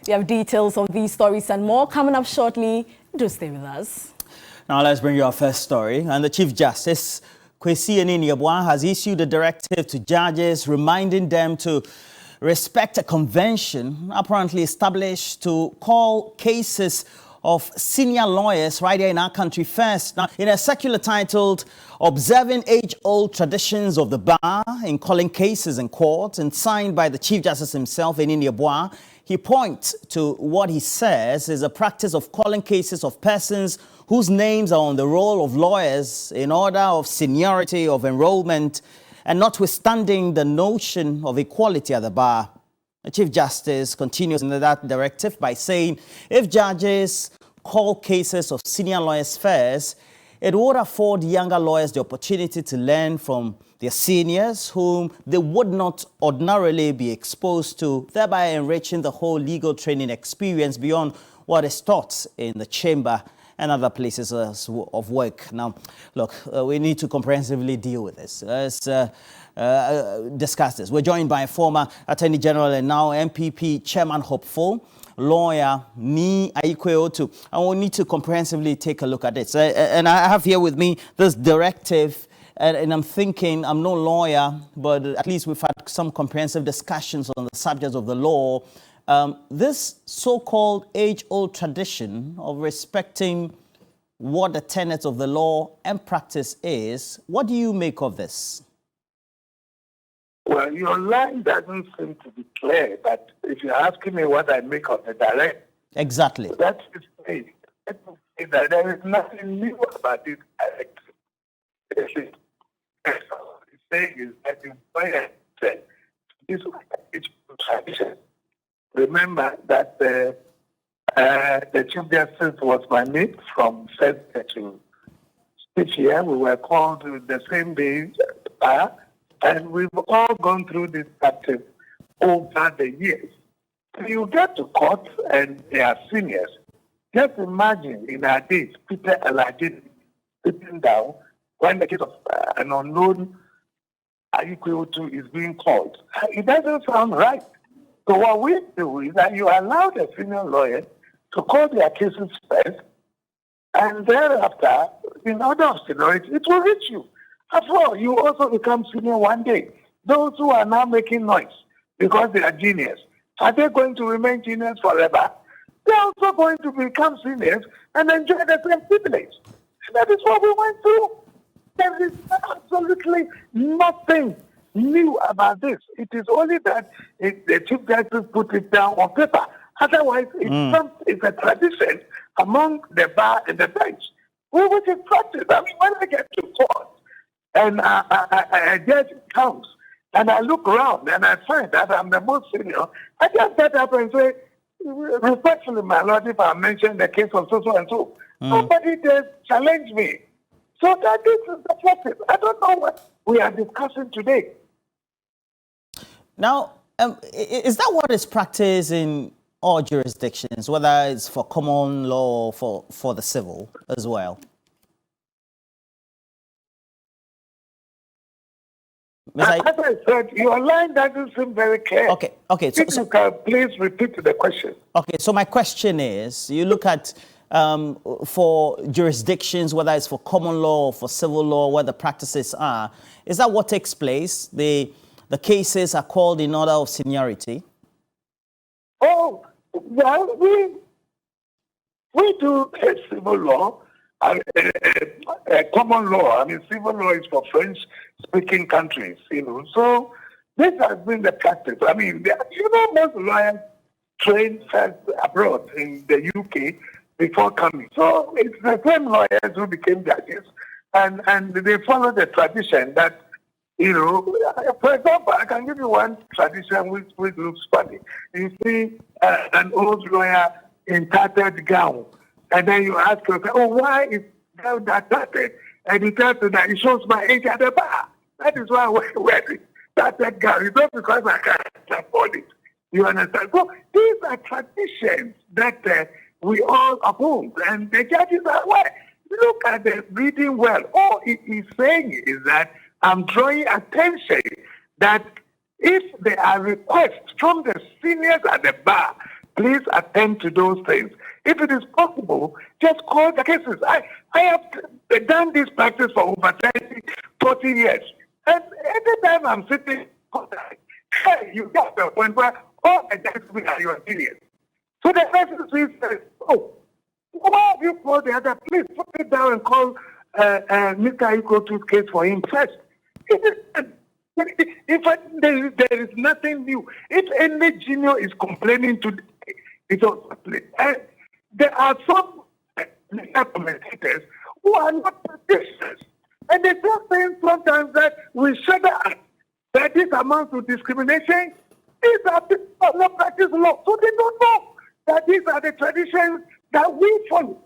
We have details of these stories and more coming up shortly. Do stay with us. Now let's bring you our first story. And the Chief Justice, Kwesi Anini-Yeboah, has issued a directive to judges reminding them to respect a convention apparently established to call cases of senior lawyers right here in our country first. Now, in a circular titled Observing Age-Old Traditions of the Bar in Calling Cases in Court and signed by the Chief Justice himself, Anini-Yeboah, he points to what he says is a practice of calling cases of persons whose names are on the roll of lawyers in order of seniority of enrollment and notwithstanding the notion of equality at the bar. The Chief Justice continues in that directive by saying if judges call cases of senior lawyers first, it would afford younger lawyers the opportunity to learn from their seniors whom they would not ordinarily be exposed to, thereby enriching the whole legal training experience beyond what is taught in the chamber and other places of work. Now, look, we need to comprehensively deal with this. Let's discuss this. We're joined by former Attorney General and now MPP Chairman Hopeful, lawyer Nii Ayikwe-Otu. And we need to comprehensively take a look at this. And I have here with me this directive, and I'm thinking, I'm no lawyer, but at least we've had some comprehensive discussions on the subjects of the law. This so-called age-old tradition of respecting what the tenets of the law and practice is, what do you make of this? Well, your line doesn't seem to be clear, but if you're asking me what I make of the direct, exactly. That's the thing. That there is nothing new about this direct. What it's saying is that in said this is tradition. Remember that the Chief Justice was my mate from first to this year. We were called the same day, and we've all gone through this practice over the years. So you get to court and they are seniors. Just imagine in our days, Peter Alajid sitting down when the case of an unknown Ayikwe-Otu is being called. It doesn't sound right. So what we do is that you allow the senior lawyer to call their cases first, and thereafter, in order of seniority, it will reach you. After all, you also become senior one day. Those who are now making noise because they are genius, are they going to remain genius forever? They're also going to become seniors and enjoy the same privilege. And that is what we went through. There is absolutely nothing new about this. It is only that the Chief Justice put it down on paper. Otherwise, it's a tradition among the bar and the bench, which is practice. I mean, when I get to court and a judge comes and I look around and I find that I'm the most senior, I just get up and say, respectfully, my lord, if I mention the case of so and so, nobody does challenge me. So that this is the practice. I don't know what we are discussing today. Now, is that what is practiced in all jurisdictions, whether it's for common law or for the civil as well? As I said, your line doesn't seem very clear. Okay. If you can please repeat the question. Okay, so my question is, you look at for jurisdictions, whether it's for common law or for civil law, where the practices are, is that what takes place? The cases are called in order of seniority? Oh, well, we do civil law, common law. I mean, civil law is for French-speaking countries, So this has been the practice. I mean, most lawyers train first abroad in the UK before coming. So it's the same lawyers who became judges, and they follow the tradition that, for example, I can give you one tradition which looks funny. You see an old lawyer in tattered gown, and then you ask yourself, why is gown that tattered? And he tells you that it shows my age at the bar. That is why I wear it, tattered gown. It's not because I can't afford it. You understand? So these are traditions that we all uphold, and the judges are aware. Look at the reading well. All it is saying is that I'm drawing attention that if there are requests from the seniors at the bar, please attend to those things. If it is possible, just call the cases. I have done this practice for over 30, 40 years. And every time I'm sitting, hey, you got the point where all the judges are your serious. So the person says, oh, why have you called the other? Please put it down and call Mr. Ikotu's case for him first. In fact, there is nothing new. If any junior is complaining to it also there are some commentators who are not practitioners. And they just saying sometimes that we shudder at that this amounts to discrimination. These are people who not practice law. So they don't know that these are the traditions that we follow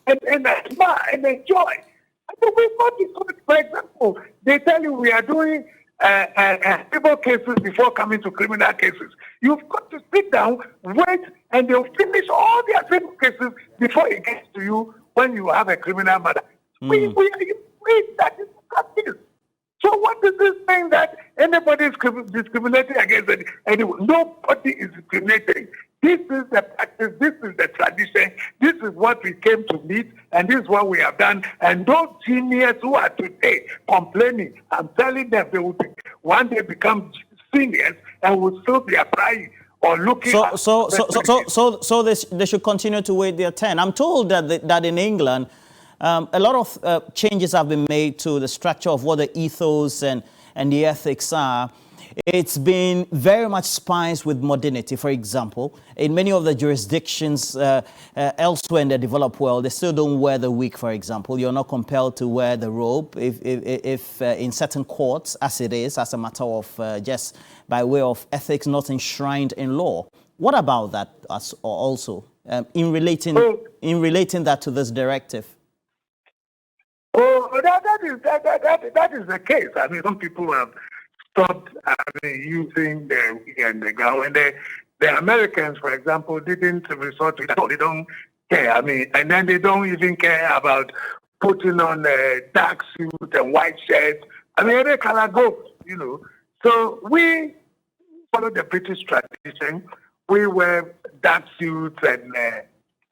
and admire and enjoy. And we not, for example, they tell you we are doing civil cases before coming to criminal cases. You've got to sit down, wait, and they'll finish all their civil cases before it gets to you when you have a criminal matter. That is practice. So what is this thing that anybody is discriminating against anyone? Nobody is discriminating. This is the practice, this is the tradition, this is what we came to meet, and this is what we have done. And those geniuses who are today complaining, I'm telling them they will one day become seniors and will still be applying or looking at... So they should continue to wait their turn. I'm told that in England, a lot of changes have been made to the structure of what the ethos and the ethics are. It's been very much spiced with modernity. For example, in many of the jurisdictions elsewhere in the developed world, they still don't wear the wig, for example. You're not compelled to wear the robe if in certain courts, as it is, as a matter of just by way of ethics not enshrined in law. What about that also in relating that to this directive? Oh, that is the case. I mean, some people have stopped using the wig and the gown. And the Americans, for example, didn't resort to that. They don't care. I mean, and then they don't even care about putting on a dark suit and white shirt. I mean, every color goes, you know. So we follow the British tradition. We wear dark suits and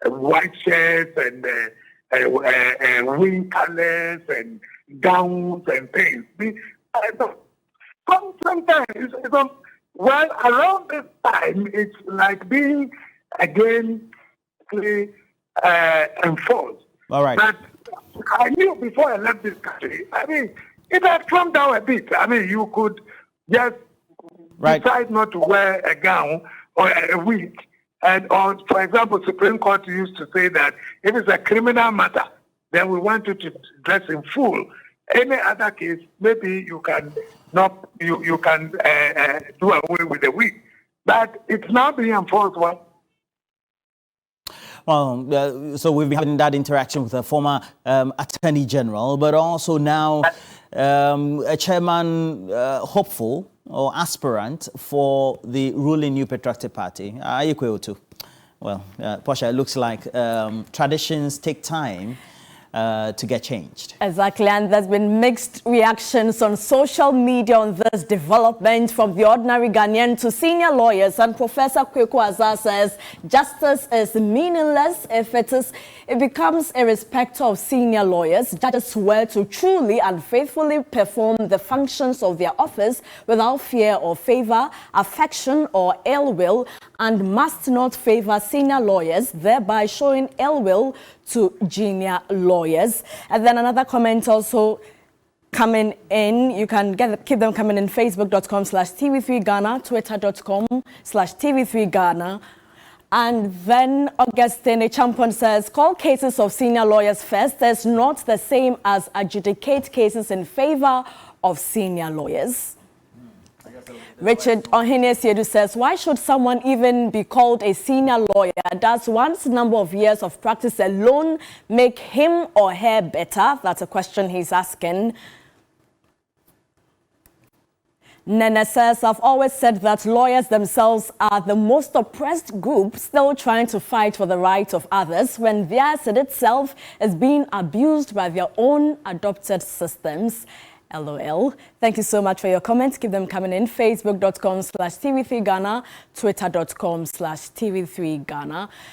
white shirts and wing colors and gowns and things. Sometimes, well, around this time, it's like being again enforced. All right. But I knew before I left this country, I mean, it had come down a bit. I mean, you could just decide not to wear a gown or a wig. Or, for example, Supreme Court used to say that if it's a criminal matter, then we want you to dress in full. Any other case, maybe you can not, you can do away with the wig. But it's now being enforced. Well, so we've been having that interaction with a former Attorney General, but also now a chairman hopeful or aspirant for the ruling New Patriotic Party. Ayikwe Well, Portia, it looks like traditions take time to get changed. Exactly, and there's been mixed reactions on social media on this development, from the ordinary Ghanaian to senior lawyers. And Professor Kweku Azar says justice is meaningless if it becomes a respect of senior lawyers. Judges swear to truly and faithfully perform the functions of their office without fear or favor, affection or ill will, and must not favor senior lawyers, thereby showing ill will to junior lawyers. And then another comment also coming in. You can keep them coming in. Facebook.com/TV3Ghana, Twitter.com/TV3Ghana. And then Augustine Champon says, call cases of senior lawyers first. There's not the same as adjudicate cases in favor of senior lawyers. Richard Ohinesiedu says, why should someone even be called a senior lawyer? Does one's number of years of practice alone make him or her better? That's a question he's asking. Nene says, I've always said that lawyers themselves are the most oppressed group, still trying to fight for the rights of others when theirs in itself is being abused by their own adopted systems. LOL. Thank you so much for your comments. Keep them coming in. Facebook.com/TV3Ghana, Twitter.com/TV3Ghana.